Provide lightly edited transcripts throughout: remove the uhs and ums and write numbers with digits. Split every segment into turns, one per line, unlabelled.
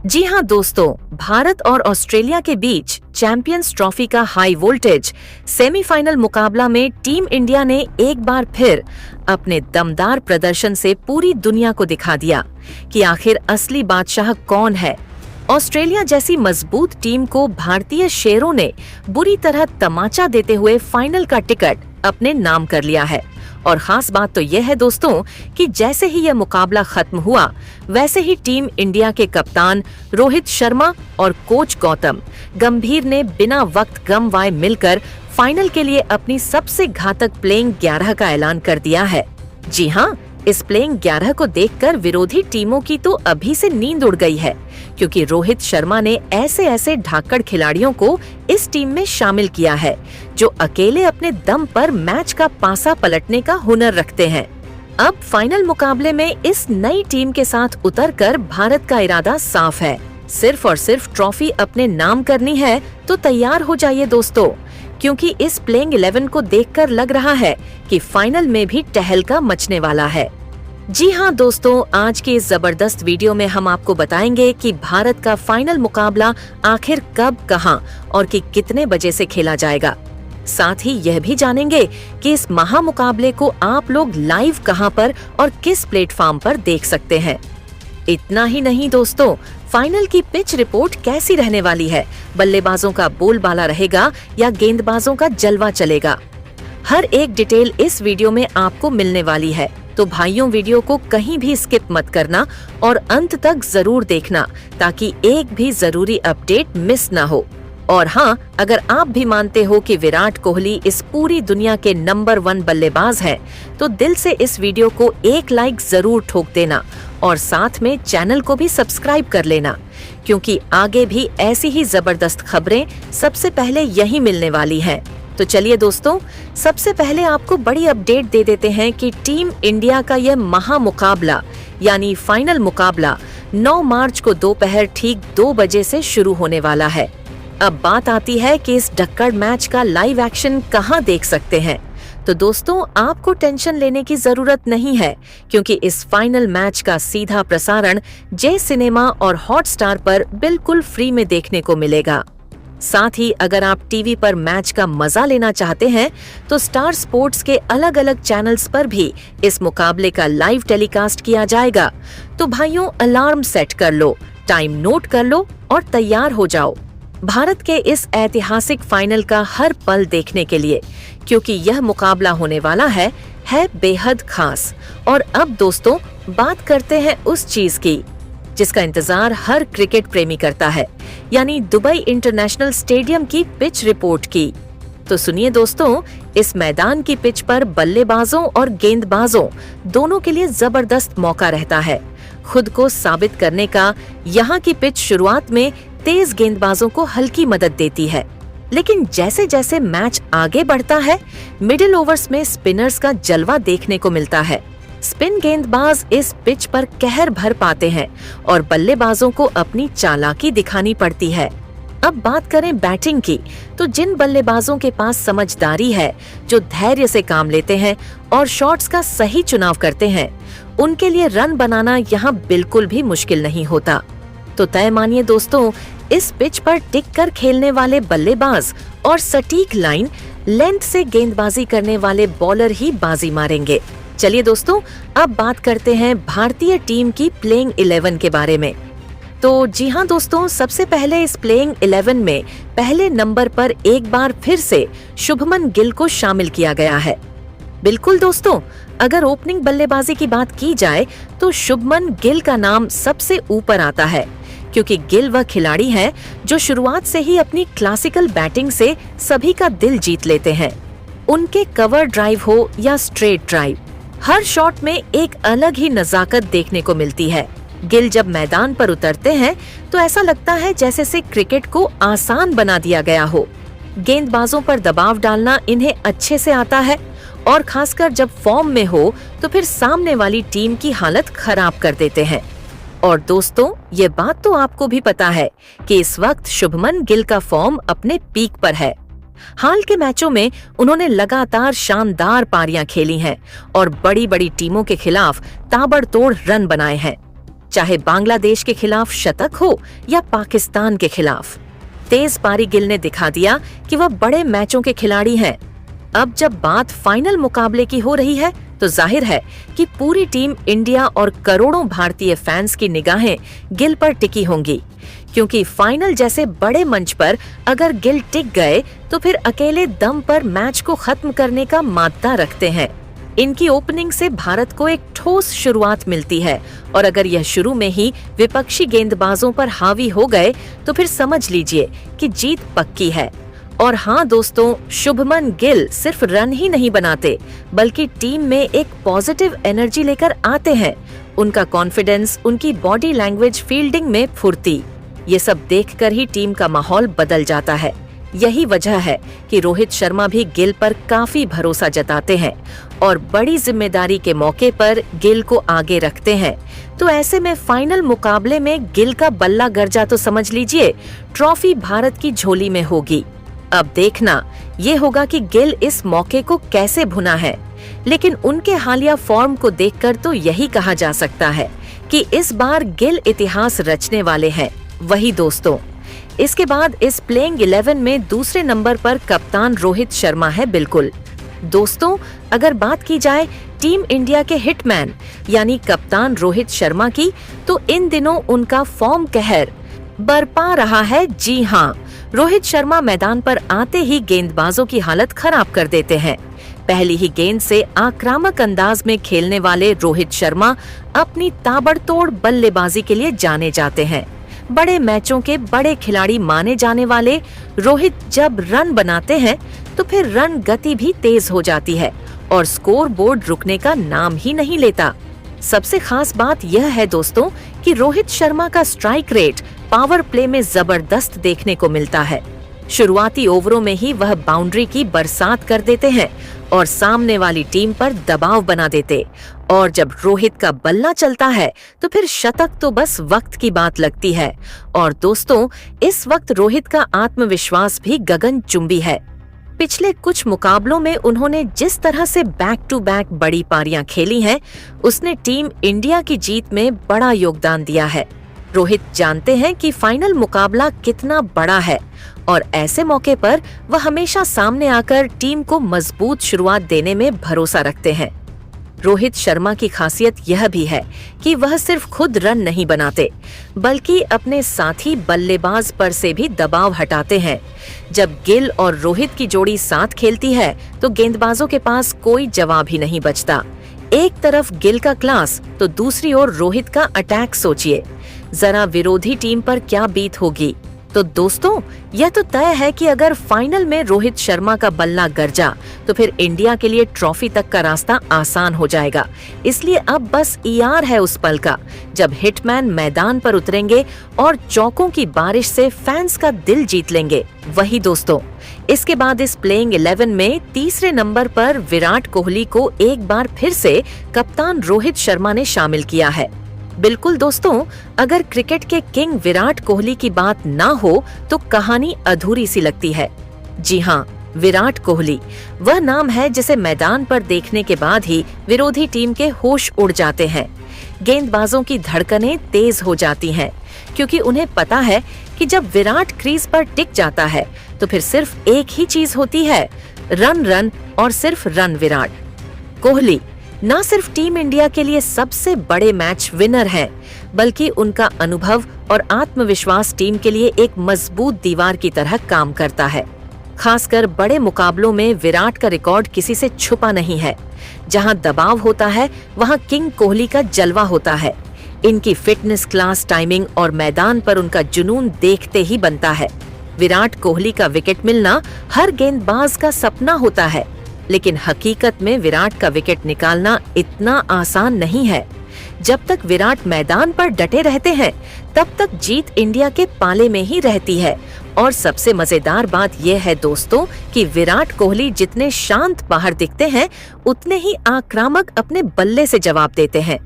जी हाँ दोस्तों, भारत और ऑस्ट्रेलिया के बीच चैंपियंस ट्रॉफी का हाई वोल्टेज सेमीफाइनल मुकाबला में टीम इंडिया ने एक बार फिर अपने दमदार प्रदर्शन से पूरी दुनिया को दिखा दिया कि आखिर असली बादशाह कौन है। ऑस्ट्रेलिया जैसी मजबूत टीम को भारतीय शेरों ने बुरी तरह तमाचा देते हुए फाइनल का टिकट अपने नाम कर लिया है। और खास बात तो यह है दोस्तों कि जैसे ही यह मुकाबला खत्म हुआ, वैसे ही टीम इंडिया के कप्तान रोहित शर्मा और कोच गौतम गंभीर ने बिना वक्त गंवाए मिलकर फाइनल के लिए अपनी सबसे घातक प्लेइंग 11 का ऐलान कर दिया है। जी हाँ, इस प्लेइंग 11 को देखकर विरोधी टीमों की तो अभी से नींद उड़ गई है, क्योंकि रोहित शर्मा ने ऐसे धाकड़ खिलाड़ियों को इस टीम में शामिल किया है जो अकेले अपने दम पर मैच का पासा पलटने का हुनर रखते हैं। अब फाइनल मुकाबले में इस नई टीम के साथ उतरकर भारत का इरादा साफ है, सिर्फ और सिर्फ ट्रॉफी अपने नाम करनी है। तो तैयार हो जाइए दोस्तों, क्योंकि इस प्लेइंग 11 को देखकर लग रहा है कि फाइनल में भी टहलका मचने वाला है। जी हाँ दोस्तों, आज की इस जबरदस्त वीडियो में हम आपको बताएंगे कि भारत का फाइनल मुकाबला आखिर कब, कहां और कितने बजे से खेला जाएगा। साथ ही यह भी जानेंगे कि इस महामुकाबले को आप लोग लाइव कहां पर और किस प्लेटफॉर्म पर देख सकते हैं। इतना ही नहीं दोस्तों, फाइनल की पिच रिपोर्ट कैसी रहने वाली है, बल्लेबाजों का बोलबाला रहेगा या गेंदबाजों का जलवा चलेगा, हर एक डिटेल इस वीडियो में आपको मिलने वाली है। तो भाइयों, वीडियो को कहीं भी स्किप मत करना और अंत तक जरूर देखना, ताकि एक भी जरूरी अपडेट मिस ना हो। और हाँ, अगर आप भी मानते हो कि विराट कोहली इस पूरी दुनिया के नंबर 1 बल्लेबाज हैं, तो दिल से इस वीडियो को एक लाइक जरूर ठोक देना और साथ में चैनल को भी सब्सक्राइब कर लेना, क्योंकि आगे भी ऐसी ही जबरदस्त खबरें सबसे पहले यही मिलने वाली हैं। तो चलिए दोस्तों, सबसे पहले आपको बड़ी अपडेट दे देते हैं कि टीम इंडिया का यह महामुकाबला यानी फाइनल मुकाबला 9 मार्च को दोपहर ठीक 2 बजे से शुरू होने वाला है। अब बात आती है कि इस डक्कड़ मैच का लाइव एक्शन कहां देख सकते हैं। तो दोस्तों, आपको टेंशन लेने की जरूरत नहीं है, क्योंकि इस फाइनल मैच का सीधा प्रसारण जे सिनेमा और हॉटस्टार पर बिल्कुल फ्री में देखने को मिलेगा। साथ ही अगर आप टीवी पर मैच का मजा लेना चाहते हैं, तो स्टार स्पोर्ट्स के अलग अलग चैनल्स पर भी इस मुकाबले का लाइव टेलीकास्ट किया जाएगा। तो भाइयों, अलार्म सेट कर लो, टाइम नोट कर लो और तैयार हो जाओ भारत के इस ऐतिहासिक फाइनल का हर पल देखने के लिए, क्योंकि यह मुकाबला होने वाला है बेहद खास। और अब दोस्तों, बात करते हैं उस चीज की जिसका इंतजार हर क्रिकेट प्रेमी करता है, यानी दुबई इंटरनेशनल स्टेडियम की पिच रिपोर्ट की। तो सुनिए दोस्तों, इस मैदान की पिच पर बल्लेबाजों और गेंदबाजों दोनों के लिए जबरदस्त मौका रहता है खुद को साबित करने का। यहाँ की पिच शुरुआत में तेज गेंदबाजों को हल्की मदद देती है, लेकिन जैसे जैसे मैच आगे बढ़ता है, मिडिल ओवर्स में स्पिनर्स का जलवा देखने को मिलता है। स्पिन गेंदबाज इस पिच पर कहर भर पाते हैं और बल्लेबाजों को अपनी चालाकी दिखानी पड़ती है। अब बात करें बैटिंग की, तो जिन बल्लेबाजों के पास समझदारी है, जो धैर्य से काम लेते हैं और शॉट्स का सही चुनाव करते हैं, उनके लिए रन बनाना यहाँ बिल्कुल भी मुश्किल नहीं होता। तो तय मानिए दोस्तों, इस पिच पर टिक कर खेलने वाले बल्लेबाज और सटीक लाइन लेंथ से गेंदबाजी करने वाले बॉलर ही बाजी मारेंगे। चलिए दोस्तों, अब बात करते हैं भारतीय टीम की प्लेइंग 11 के बारे में। तो जी हाँ दोस्तों, सबसे पहले इस प्लेइंग 11 में पहले नंबर पर एक बार फिर से शुभमन गिल को शामिल किया गया है। बिल्कुल दोस्तों, अगर ओपनिंग बल्लेबाजी की बात की जाए तो शुभमन गिल का नाम सबसे ऊपर आता है, क्योंकि गिल वह खिलाड़ी है जो शुरुआत से ही अपनी क्लासिकल बैटिंग से सभी का दिल जीत लेते हैं। उनके कवर ड्राइव हो या स्ट्रेट ड्राइव, हर शॉट में एक अलग ही नजाकत देखने को मिलती है। गिल जब मैदान पर उतरते हैं तो ऐसा लगता है जैसे से क्रिकेट को आसान बना दिया गया हो। गेंदबाजों पर दबाव डालना इन्हें अच्छे से आता है, और खासकर जब फॉर्म में हो तो फिर सामने वाली टीम की हालत खराब कर देते हैं। और दोस्तों, ये बात तो आपको भी पता है कि इस वक्त शुभमन गिल का फॉर्म अपने पीक पर है। हाल के मैचों में उन्होंने लगातार शानदार पारियां खेली हैं और बड़ी बड़ी टीमों के खिलाफ ताबड़तोड़ रन बनाए हैं। चाहे बांग्लादेश के खिलाफ शतक हो या पाकिस्तान के खिलाफ। तेज पारी गिल ने दिखा दिया कि वह बड़े मैचों के खिलाड़ी हैं। अब जब बात फाइनल मुकाबले की हो रही है तो जाहिर है कि पूरी टीम इंडिया और करोड़ों भारतीय फैंस की निगाहें गिल पर टिकी होंगी, क्योंकि फाइनल जैसे बड़े मंच पर अगर गिल टिक गए तो फिर अकेले दम पर मैच को खत्म करने का माद्दा रखते हैं। इनकी ओपनिंग से भारत को एक ठोस शुरुआत मिलती है और अगर यह शुरू में ही विपक्षी गेंदबाजों पर हावी हो गए तो फिर समझ लीजिए कि जीत पक्की है। और हाँ दोस्तों, शुभमन गिल सिर्फ रन ही नहीं बनाते बल्कि टीम में एक पॉजिटिव एनर्जी लेकर आते हैं। उनका कॉन्फिडेंस, उनकी बॉडी लैंग्वेज, फील्डिंग में फुर्ती, ये सब देखकर ही टीम का माहौल बदल जाता है। यही वजह है कि रोहित शर्मा भी गिल पर काफी भरोसा जताते हैं और बड़ी जिम्मेदारी के मौके पर गिल को आगे रखते हैं। तो ऐसे में फाइनल मुकाबले में गिल का बल्ला गरजा तो समझ लीजिए ट्रॉफी भारत की झोली में होगी। अब देखना ये होगा कि गिल इस मौके को कैसे भुना है, लेकिन उनके हालिया फॉर्म को देखकर तो यही कहा जा सकता है कि इस बार गिल इतिहास रचने वाले हैं। वही दोस्तों, इसके बाद इस प्लेइंग 11 में दूसरे नंबर पर कप्तान रोहित शर्मा है। बिल्कुल दोस्तों, अगर बात की जाए टीम इंडिया के हिटमैन यानी कप्तान रोहित शर्मा की, तो इन दिनों उनका फॉर्म कहर बरपा रहा है। जी हाँ, रोहित शर्मा मैदान पर आते ही गेंदबाजों की हालत खराब कर देते हैं। पहली ही गेंद से आक्रामक अंदाज में खेलने वाले रोहित शर्मा अपनी ताबड़तोड़ बल्लेबाजी के लिए जाने जाते हैं। बड़े मैचों के बड़े खिलाड़ी माने जाने वाले रोहित जब रन बनाते हैं तो फिर रन गति भी तेज हो जाती है और स्कोर बोर्ड रुकने का नाम ही नहीं लेता। सबसे खास बात यह है दोस्तों कि रोहित शर्मा का स्ट्राइक रेट पावर प्ले में जबरदस्त देखने को मिलता है। शुरुआती ओवरों में ही वह बाउंड्री की बरसात कर देते हैं और सामने वाली टीम पर दबाव बना देते, और जब रोहित का बल्ला चलता है तो फिर शतक तो बस वक्त की बात लगती है। और दोस्तों, इस वक्त रोहित का आत्मविश्वास भी गगनचुंबी है। पिछले कुछ मुकाबलों में उन्होंने जिस तरह से बैक टू बैक बड़ी पारियां खेली हैं, उसने टीम इंडिया की जीत में बड़ा योगदान दिया है। रोहित जानते हैं कि फाइनल मुकाबला कितना बड़ा है और ऐसे मौके पर वह हमेशा सामने आकर टीम को मजबूत शुरुआत देने में भरोसा रखते हैं। रोहित शर्मा की खासियत यह भी है कि वह सिर्फ खुद रन नहीं बनाते बल्कि अपने साथी बल्लेबाज पर से भी दबाव हटाते हैं। जब गिल और रोहित की जोड़ी साथ खेलती है तो गेंदबाजों के पास कोई जवाब ही नहीं बचता। एक तरफ गिल का क्लास तो दूसरी ओर रोहित का अटैक सोचिए। जरा विरोधी टीम पर क्या बीत होगी। तो दोस्तों, यह तो तय है कि अगर फाइनल में रोहित शर्मा का बल्ला गरजा तो फिर इंडिया के लिए ट्रॉफी तक का रास्ता आसान हो जाएगा। इसलिए अब बस ईआर है उस पल का जब हिटमैन मैदान पर उतरेंगे और चौकों की बारिश से फैंस का दिल जीत लेंगे। वही दोस्तों, इसके बाद इस प्लेइंग 11 में तीसरे नंबर पर विराट कोहली को एक बार फिर से कप्तान रोहित शर्मा ने शामिल किया है। बिल्कुल दोस्तों, अगर क्रिकेट के किंग विराट कोहली की बात ना हो तो कहानी अधूरी सी लगती है। जी हाँ, विराट कोहली वह नाम है जिसे मैदान पर देखने के बाद ही विरोधी टीम के होश उड़ जाते हैं। गेंदबाजों की धड़कनें तेज हो जाती हैं क्योंकि उन्हें पता है कि जब विराट क्रीज पर टिक जाता है तो फिर सिर्फ एक ही चीज होती है, रन रन और सिर्फ रन। विराट कोहली न सिर्फ टीम इंडिया के लिए सबसे बड़े मैच विनर हैं, बल्कि उनका अनुभव और आत्मविश्वास टीम के लिए एक मजबूत दीवार की तरह काम करता है। खासकर बड़े मुकाबलों में विराट का रिकॉर्ड किसी से छुपा नहीं है। जहां दबाव होता है वहां किंग कोहली का जलवा होता है। इनकी फिटनेस, क्लास, टाइमिंग और मैदान पर उनका जुनून देखते ही बनता है। विराट कोहली का विकेट मिलना हर गेंदबाज का सपना होता है, लेकिन हकीकत में विराट का विकेट निकालना इतना आसान नहीं है। जब तक विराट मैदान पर डटे रहते हैं तब तक जीत इंडिया के पाले में ही रहती है। और सबसे मजेदार बात यह है दोस्तों कि विराट कोहली जितने शांत बाहर दिखते हैं उतने ही आक्रामक अपने बल्ले से जवाब देते हैं।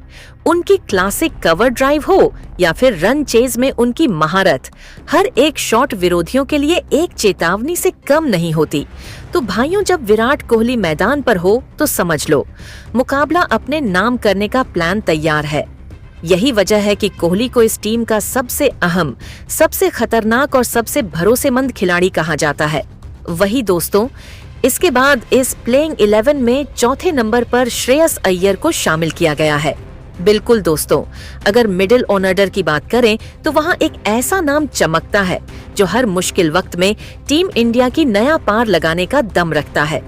उनकी क्लासिक कवर ड्राइव हो या फिर रन चेज में उनकी महारत, हर एक शॉट विरोधियों के लिए एक चेतावनी से कम नहीं होती। तो भाइयों, जब विराट कोहली मैदान पर हो तो समझ लो मुकाबला अपने नाम करने का प्लान तैयार है। यही वजह है कि कोहली को इस टीम का सबसे अहम, सबसे खतरनाक और सबसे भरोसेमंद खिलाड़ी कहा जाता है। वही दोस्तों, इसके बाद इस प्लेइंग 11 में चौथे नंबर पर श्रेयस अय्यर को शामिल किया गया है। बिल्कुल दोस्तों, अगर मिडिल ऑर्डर की बात करें तो वहां एक ऐसा नाम चमकता है जो हर मुश्किल वक्त में टीम इंडिया की नया पार लगाने का दम रखता है।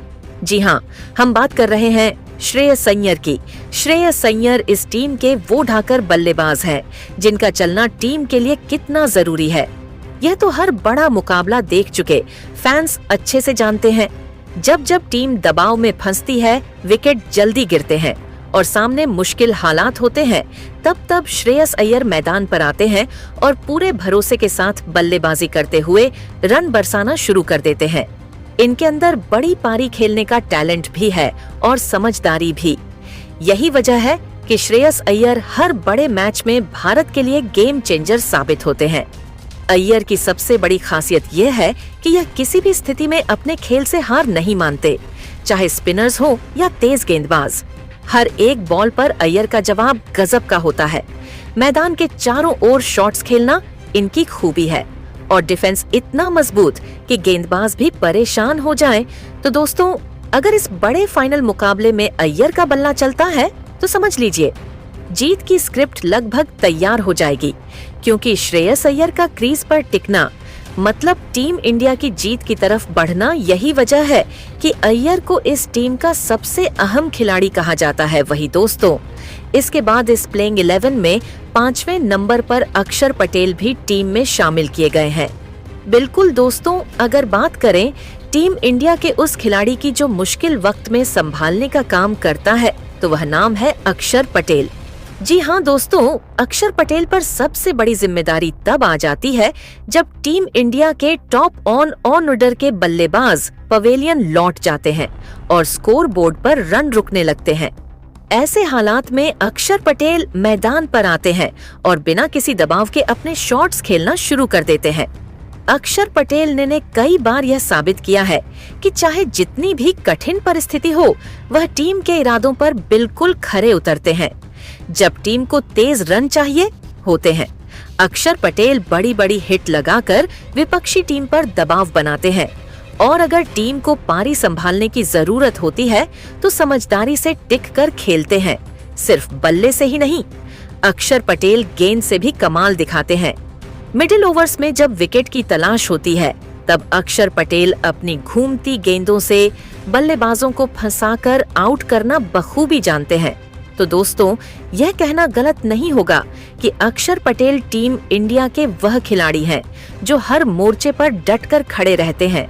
जी हाँ, हम बात कर रहे हैं श्रेयस अय्यर की। श्रेयस अय्यर इस टीम के वो ढाकर बल्लेबाज हैं जिनका चलना टीम के लिए कितना जरूरी है, यह तो हर बड़ा मुकाबला देख चुके फैंस अच्छे से जानते हैं। जब जब टीम दबाव में फंसती है, विकेट जल्दी गिरते हैं और सामने मुश्किल हालात होते हैं, तब तब श्रेयस अय्यर मैदान पर आते हैं और पूरे भरोसे के साथ बल्लेबाजी करते हुए रन बरसाना शुरू कर देते हैं। इनके अंदर बड़ी पारी खेलने का टैलेंट भी है और समझदारी भी। यही वजह है कि श्रेयस अय्यर हर बड़े मैच में भारत के लिए गेम चेंजर साबित होते हैं। अय्यर की सबसे बड़ी खासियत यह है कि यह किसी भी स्थिति में अपने खेल से हार नहीं मानते, चाहे स्पिनर्स हो या तेज गेंदबाज। हर एक बॉल पर अय्यर का जवाब गजब का होता है। मैदान के चारों ओर शॉट्स खेलना इनकी खूबी है और डिफेंस इतना मजबूत कि गेंदबाज भी परेशान हो जाएं। तो दोस्तों, अगर इस बड़े फाइनल मुकाबले में अय्यर का बल्ला चलता है तो समझ लीजिए जीत की स्क्रिप्ट लगभग तैयार हो जाएगी, क्योंकि श्रेयस अय्यर का क्रीज पर टिकना मतलब टीम इंडिया की जीत की तरफ बढ़ना। यही वजह है कि अय्यर को इस टीम का सबसे अहम खिलाड़ी कहा जाता है। वही दोस्तों, इसके बाद इस प्लेइंग 11 में 5वें नंबर पर अक्षर पटेल भी टीम में शामिल किए गए हैं। बिल्कुल दोस्तों, अगर बात करें टीम इंडिया के उस खिलाड़ी की जो मुश्किल वक्त में संभालने का काम करता है, तो वह नाम है अक्षर पटेल। जी हाँ दोस्तों, अक्षर पटेल पर सबसे बड़ी जिम्मेदारी तब आ जाती है जब टीम इंडिया के टॉप ऑन ऑर्डर के बल्लेबाज पवेलियन लौट जाते हैं और स्कोर बोर्ड पर रन रुकने लगते हैं। ऐसे हालात में अक्षर पटेल मैदान पर आते हैं और बिना किसी दबाव के अपने शॉट्स खेलना शुरू कर देते हैं। अक्षर पटेल ने कई बार यह साबित किया है कि चाहे जितनी भी कठिन परिस्थिति हो, वह टीम के इरादों पर बिल्कुल खरे उतरते हैं। जब टीम को तेज रन चाहिए होते हैं, अक्षर पटेल बड़ी बड़ी हिट लगाकर विपक्षी टीम पर दबाव बनाते हैं और अगर टीम को पारी संभालने की जरूरत होती है तो समझदारी से टिक कर खेलते हैं। सिर्फ बल्ले से ही नहीं, अक्षर पटेल गेंद से भी कमाल दिखाते हैं। मिडिल ओवर्स में जब विकेट की तलाश होती है, तब अक्षर पटेल अपनी घूमती गेंदों से बल्लेबाजों को फंसाकर आउट करना बखूबी जानते हैं। तो दोस्तों, यह कहना गलत नहीं होगा कि अक्षर पटेल टीम इंडिया के वह खिलाड़ी हैं जो हर मोर्चे पर डटकर खड़े रहते हैं।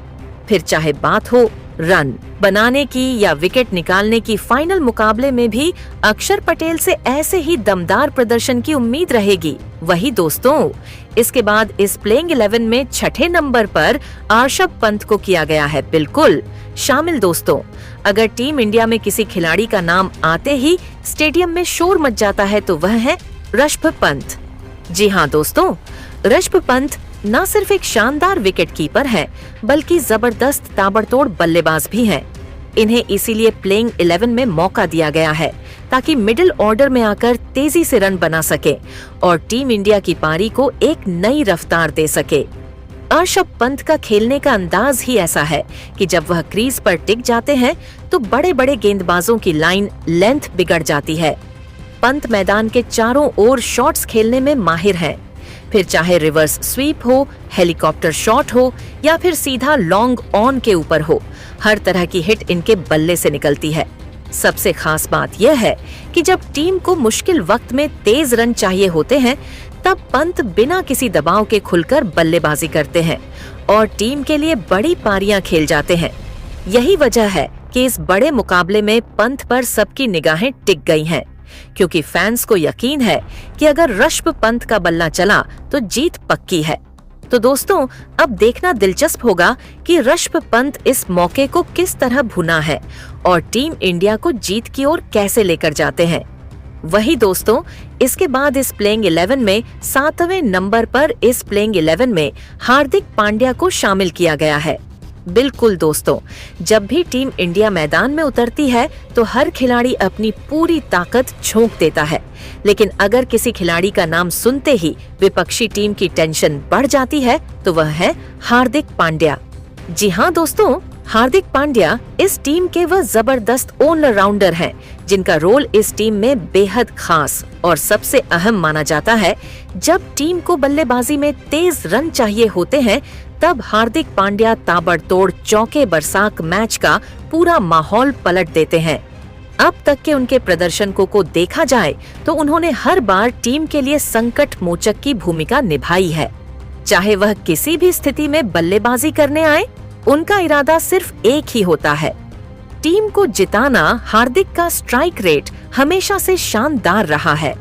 फिर चाहे बात हो रन बनाने की या विकेट निकालने की, फाइनल मुकाबले में भी अक्षर पटेल से ऐसे ही दमदार प्रदर्शन की उम्मीद रहेगी। वही दोस्तों, इसके बाद इस प्लेइंग 11 में 6ठे नंबर पर ऋषभ पंत को किया गया है बिल्कुल शामिल। दोस्तों, अगर टीम इंडिया में किसी खिलाड़ी का नाम आते ही स्टेडियम में शोर मच जाता है तो वह है ऋषभ पंत। जी हाँ दोस्तों, ऋषभ पंत न सिर्फ एक शानदार विकेट कीपर है, बल्कि जबरदस्त ताबड़तोड़ बल्लेबाज भी हैं। इन्हें इसीलिए प्लेइंग 11 में मौका दिया गया है ताकि मिडिल ऑर्डर में आकर तेजी से रन बना सके और टीम इंडिया की पारी को एक नई रफ्तार दे सके। ऋषभ पंत का खेलने का अंदाज ही ऐसा है कि जब वह क्रीज पर टिक जाते हैं तो बड़े बड़े गेंदबाजों की लाइन लेंथ बिगड़ जाती है। पंत मैदान के चारों ओर शॉट्स खेलने में माहिर हैं। फिर चाहे रिवर्स स्वीप हो, हेलीकॉप्टर शॉट हो या फिर सीधा लॉन्ग ऑन के ऊपर हो, हर तरह की हिट इनके बल्ले से निकलती है। सबसे खास बात यह है कि जब टीम को मुश्किल वक्त में तेज रन चाहिए होते हैं, तब पंत बिना किसी दबाव के खुलकर बल्लेबाजी करते हैं और टीम के लिए बड़ी पारियां खेल जाते हैं। यही वजह है कि इस बड़े मुकाबले में पंत पर सबकी निगाहें टिक गई हैं, क्योंकि फैंस को यकीन है कि अगर ऋषभ पंत का बल्ला चला तो जीत पक्की है। तो दोस्तों, अब देखना दिलचस्प होगा कि ऋषभ पंत इस मौके को किस तरह भुना है और टीम इंडिया को जीत की ओर कैसे लेकर जाते हैं। वही दोस्तों, इसके बाद इस प्लेइंग 11 में 7वें नंबर पर इस प्लेइंग 11 में हार्दिक पांड्या को शामिल किया गया है। बिल्कुल दोस्तों, जब भी टीम इंडिया मैदान में उतरती है तो हर खिलाड़ी अपनी पूरी ताकत झोंक देता है, लेकिन अगर किसी खिलाड़ी का नाम सुनते ही विपक्षी टीम की टेंशन बढ़ जाती है तो वह है हार्दिक पांड्या। जी हाँ दोस्तों, हार्दिक पांड्या इस टीम के वह जबरदस्त ऑलराउंडर हैं, जिनका रोल इस टीम में बेहद खास और सबसे अहम माना जाता है। जब टीम को बल्लेबाजी में तेज रन चाहिए होते हैं, तब हार्दिक पांड्या ताबड़तोड़ चौके बरसात मैच का पूरा माहौल पलट देते हैं। अब तक के उनके प्रदर्शन को देखा जाए तो उन्होंने हर बार टीम के लिए संकट मोचक की भूमिका निभाई है। चाहे वह किसी भी स्थिति में बल्लेबाजी करने आए, उनका इरादा सिर्फ एक ही होता है, टीम को जिताना। हार्दिक का स्ट्राइक रेट हमेशा से शानदार रहा है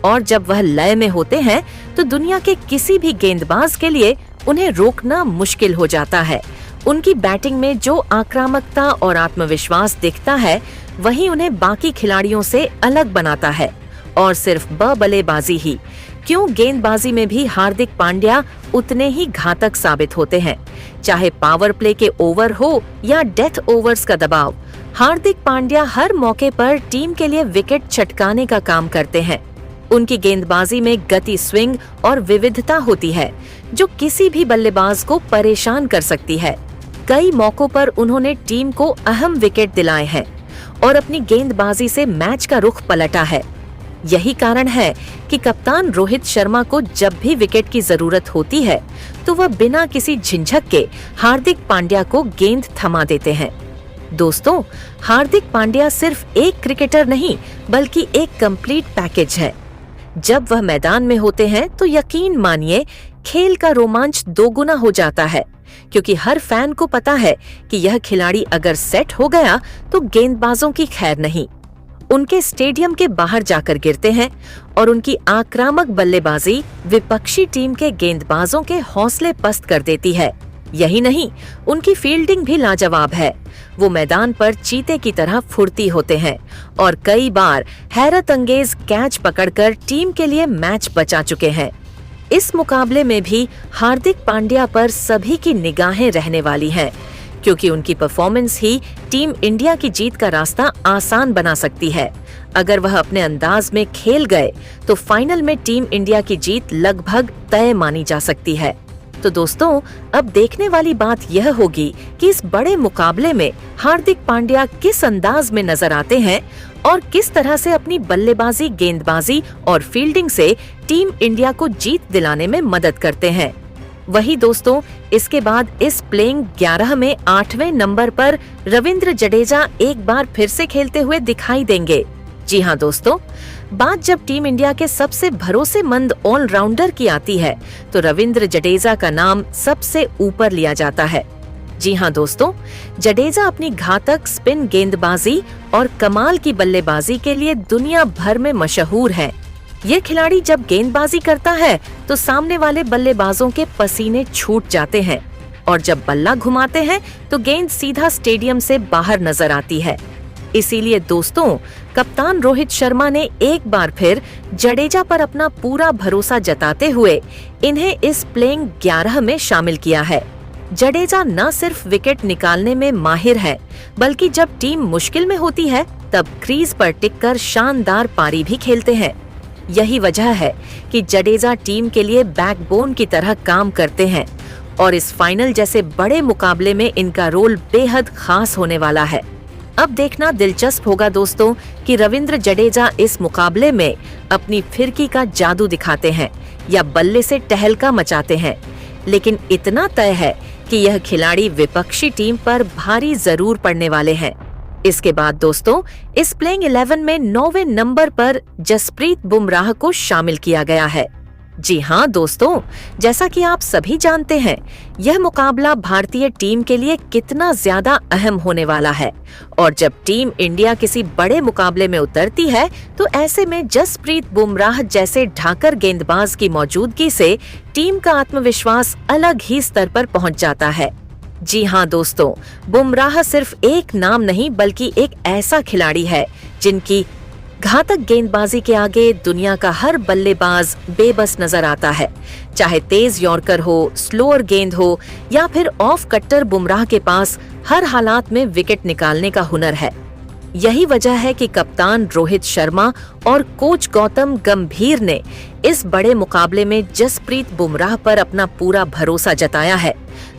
और जब वह लय में होते हैं तो दुनिया के किसी भी गेंदबाज के लिए उन्हें रोकना मुश्किल हो जाता है। उनकी बैटिंग में जो आक्रामकता और आत्मविश्वास दिखता है, वही उन्हें बाकी खिलाड़ियों से अलग बनाता है। और सिर्फ बल्लेबाजी ही क्यों, गेंदबाजी में भी हार्दिक पांड्या उतने ही घातक साबित होते हैं। चाहे पावर प्ले के ओवर हो या डेथ ओवर्स का दबाव, हार्दिक पांड्या हर मौके पर टीम के लिए विकेट छटकाने का काम करते हैं। उनकी गेंदबाजी में गति, स्विंग और विविधता होती है जो किसी भी बल्लेबाज को परेशान कर सकती है। कई मौकों पर उन्होंने टीम को अहम विकेट दिलाए हैं और अपनी गेंदबाजी से मैच का रुख पलटा है। यही कारण है कि कप्तान रोहित शर्मा को जब भी विकेट की जरूरत होती है तो वह बिना किसी झिझक के हार्दिक पांड्या को गेंद थमा देते हैं। दोस्तों, हार्दिक पांड्या सिर्फ एक क्रिकेटर नहीं बल्कि एक कंप्लीट पैकेज है। जब वह मैदान में होते हैं तो यकीन मानिए खेल का रोमांच दोगुना हो जाता है, क्योंकि हर फैन को पता है कि यह खिलाड़ी अगर सेट हो गया तो गेंदबाजों की खैर नहीं। उनके स्टेडियम के बाहर जाकर गिरते हैं और उनकी आक्रामक बल्लेबाजी विपक्षी टीम के गेंदबाजों के हौसले पस्त कर देती है। यही नहीं, उनकी फील्डिंग भी लाजवाब है। वो मैदान पर चीते की तरह फुर्ती होते हैं और कई बार हैरत अंगेज कैच पकड़कर टीम के लिए मैच बचा चुके हैं। इस मुकाबले में भी हार्दिक पांड्या पर सभी की निगाहें रहने वाली हैं, क्योंकि उनकी परफॉर्मेंस ही टीम इंडिया की जीत का रास्ता आसान बना सकती है। अगर वह अपने अंदाज में खेल गए तो फाइनल में टीम इंडिया की जीत लगभग तय मानी जा सकती है। तो दोस्तों, अब देखने वाली बात यह होगी कि इस बड़े मुकाबले में हार्दिक पांड्या किस अंदाज में नजर आते हैं और किस तरह से अपनी बल्लेबाजी, गेंदबाजी और फील्डिंग से टीम इंडिया को जीत दिलाने में मदद करते हैं। वही दोस्तों, इसके बाद इस प्लेइंग 11 में 8वें नंबर पर रविंद्र जडेजा एक बार फिर से खेलते हुए दिखाई देंगे। जी हाँ दोस्तों, बात जब टीम इंडिया के सबसे भरोसेमंद ऑलराउंडर की आती है तो रविंद्र जडेजा का नाम सबसे ऊपर लिया जाता है। जी हाँ दोस्तों, जडेजा अपनी घातक स्पिन गेंदबाजी और कमाल की बल्लेबाजी के लिए दुनिया भर में मशहूर है। ये खिलाड़ी जब गेंदबाजी करता है तो सामने वाले बल्लेबाजों के पसीने छूट जाते हैं और जब बल्ला घुमाते हैं तो गेंद सीधा स्टेडियम से बाहर नजर आती है। इसीलिए दोस्तों, कप्तान रोहित शर्मा ने एक बार फिर जडेजा पर अपना पूरा भरोसा जताते हुए इन्हें इस प्लेइंग 11 में शामिल किया है। जडेजा न सिर्फ विकेट निकालने में माहिर है, बल्कि जब टीम मुश्किल में होती है तब क्रीज पर टिककर शानदार पारी भी खेलते हैं। यही वजह है कि जडेजा टीम के लिए बैकबोन की तरह काम करते हैं और इस फाइनल जैसे बड़े मुकाबले में इनका रोल बेहद खास होने वाला है। अब देखना दिलचस्प होगा दोस्तों कि रविंद्र जडेजा इस मुकाबले में अपनी फिरकी का जादू दिखाते हैं या बल्ले से टहलका मचाते हैं, लेकिन इतना तय है कि यह खिलाड़ी विपक्षी टीम पर भारी जरूर पड़ने वाले हैं। इसके बाद दोस्तों, इस प्लेइंग 11 में 9वें नंबर पर जसप्रीत बुमराह को शामिल किया गया है। जी हाँ दोस्तों, जैसा कि आप सभी जानते हैं, यह मुकाबला भारतीय टीम के लिए कितना ज्यादा अहम होने वाला है और जब टीम इंडिया किसी बड़े मुकाबले में उतरती है तो ऐसे में जसप्रीत बुमराह जैसे ढाकर गेंदबाज की मौजूदगी से टीम का आत्मविश्वास अलग ही स्तर पर पहुंच जाता है। जी हाँ दोस्तों, बुमराह सिर्फ एक नाम नहीं बल्कि एक ऐसा खिलाड़ी है जिनकी घातक गेंदबाजी के आगे दुनिया का हर बल्लेबाज बेबस नजर आता है। चाहे तेज यॉर्कर हो, स्लोअर गेंद हो या फिर ऑफ कट्टर, बुमराह के पास हर हालात में विकेट निकालने का हुनर है। यही वजह है कि कप्तान रोहित शर्मा और कोच गौतम गंभीर ने इस बड़े मुकाबले में जसप्रीत बुमराह पर अपना पूरा भरोसा जताया है।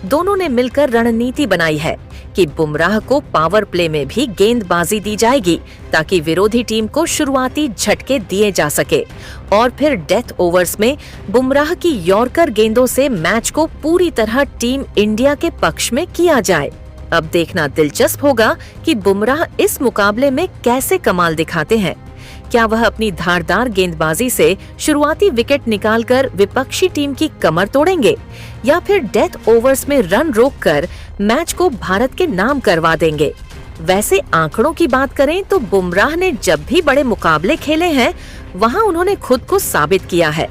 दोनों ने मिलकर रणनीति बनाई है कि बुमराह को पावर प्ले में भी गेंदबाजी दी जाएगी ताकि विरोधी टीम को शुरुआती झटके दिए जा सके और फिर डेथ ओवर्स में बुमराह की यॉर्कर गेंदों से मैच को पूरी तरह टीम इंडिया के पक्ष में किया जाए। अब देखना दिलचस्प होगा कि बुमराह इस मुकाबले में कैसे कमाल दिखाते हैं। क्या वह अपनी धारदार गेंदबाजी से शुरुआती विकेट निकालकर विपक्षी टीम की कमर तोड़ेंगे या फिर डेथ ओवर्स में रन रोककर मैच को भारत के नाम करवा देंगे। वैसे आंकड़ों की बात करें तो बुमराह ने जब भी बड़े मुकाबले खेले हैं वहां उन्होंने खुद को साबित किया है।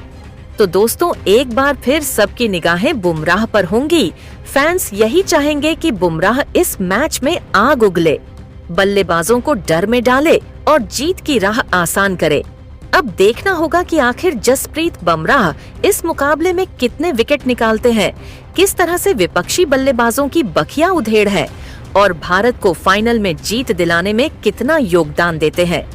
तो दोस्तों, एक बार फिर सबकी निगाहें बुमराह पर होंगी। फैंस यही चाहेंगे कि बुमराह इस मैच में आग उगले, बल्लेबाजों को डर में डाले और जीत की राह आसान करे। अब देखना होगा कि आखिर जसप्रीत बुमराह इस मुकाबले में कितने विकेट निकालते हैं, किस तरह से विपक्षी बल्लेबाजों की बखिया उधेड़ है और भारत को फाइनल में जीत दिलाने में कितना योगदान देते हैं।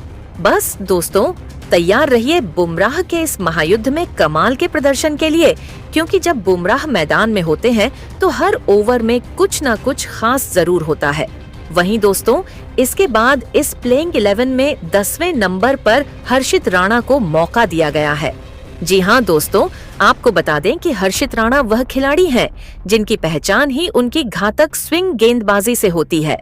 बस दोस्तों, तैयार रहिए बुमराह के इस महायुद्ध में कमाल के प्रदर्शन के लिए, क्योंकि जब बुमराह मैदान में होते हैं तो हर ओवर में कुछ न कुछ खास जरूर होता है। वहीं दोस्तों, इसके बाद इस प्लेइंग 11 में 10वें नंबर पर हर्षित राणा को मौका दिया गया है। जी हाँ दोस्तों, आपको बता दें कि हर्षित राणा वह खिलाड़ी हैं जिनकी पहचान ही उनकी घातक स्विंग गेंदबाजी से होती है।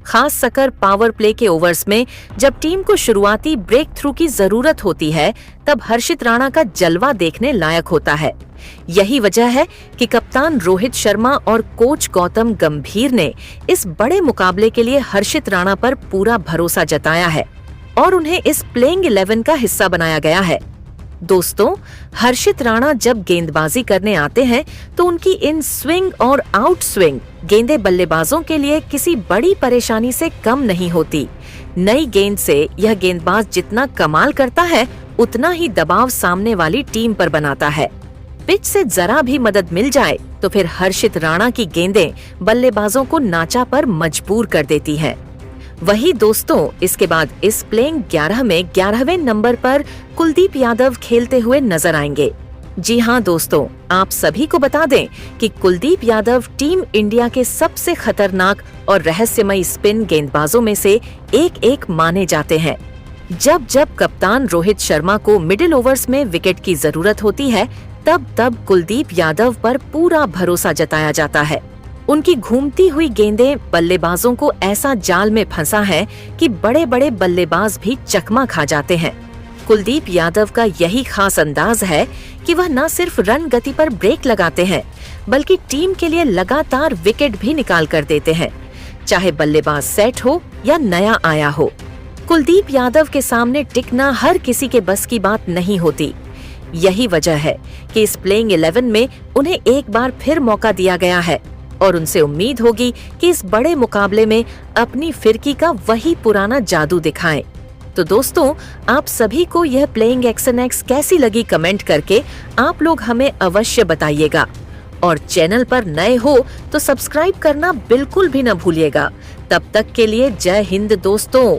खास सकर पावर प्ले के ओवर्स में जब टीम को शुरुआती ब्रेक थ्रू की जरूरत होती है तब हर्षित राणा का जलवा देखने लायक होता है। यही वजह है कि कप्तान रोहित शर्मा और कोच गौतम गंभीर ने इस बड़े मुकाबले के लिए हर्षित राणा पर पूरा भरोसा जताया है और उन्हें इस प्लेइंग 11 का हिस्सा बनाया गया है। दोस्तों, हर्षित राणा जब गेंदबाजी करने आते हैं तो उनकी इन स्विंग और आउट स्विंग गेंदें बल्लेबाजों के लिए किसी बड़ी परेशानी से कम नहीं होती। नई गेंद से यह गेंदबाज जितना कमाल करता है उतना ही दबाव सामने वाली टीम पर बनाता है। पिच से जरा भी मदद मिल जाए तो फिर हर्षित राणा की गेंदें बल्लेबाजों को नाचा पर मजबूर कर देती हैं। वही दोस्तों, इसके बाद इस प्लेइंग 11 में 11वें नंबर पर कुलदीप यादव खेलते हुए नजर आएंगे। जी हाँ दोस्तों, आप सभी को बता दें कि कुलदीप यादव टीम इंडिया के सबसे खतरनाक और रहस्यमयी स्पिन गेंदबाजों में से एक माने जाते हैं। जब जब कप्तान रोहित शर्मा को मिडिल ओवर्स में विकेट की जरूरत होती है तब कुलदीप यादव पर पूरा भरोसा जताया जाता है। उनकी घूमती हुई गेंदें बल्लेबाजों को ऐसा जाल में फंसा है कि बड़े बड़े बल्लेबाज भी चकमा खा जाते हैं। कुलदीप यादव का यही खास अंदाज है कि वह न सिर्फ रन गति पर ब्रेक लगाते हैं बल्कि टीम के लिए लगातार विकेट भी निकाल कर देते हैं, चाहे बल्लेबाज सेट हो या नया आया हो। कुलदीप यादव के सामने टिकना हर किसी के बस की बात नहीं होती। यही वजह है कि इस प्लेइंग 11 में उन्हें एक बार फिर मौका दिया गया है और उनसे उम्मीद होगी कि इस बड़े मुकाबले में अपनी फिरकी का वही पुराना जादू दिखाएं। तो दोस्तों, आप सभी को यह प्लेइंग XNX कैसी लगी कमेंट करके आप लोग हमें अवश्य बताइएगा और चैनल पर नए हो तो सब्सक्राइब करना बिल्कुल भी न भूलिएगा। तब तक के लिए जय हिंद दोस्तों।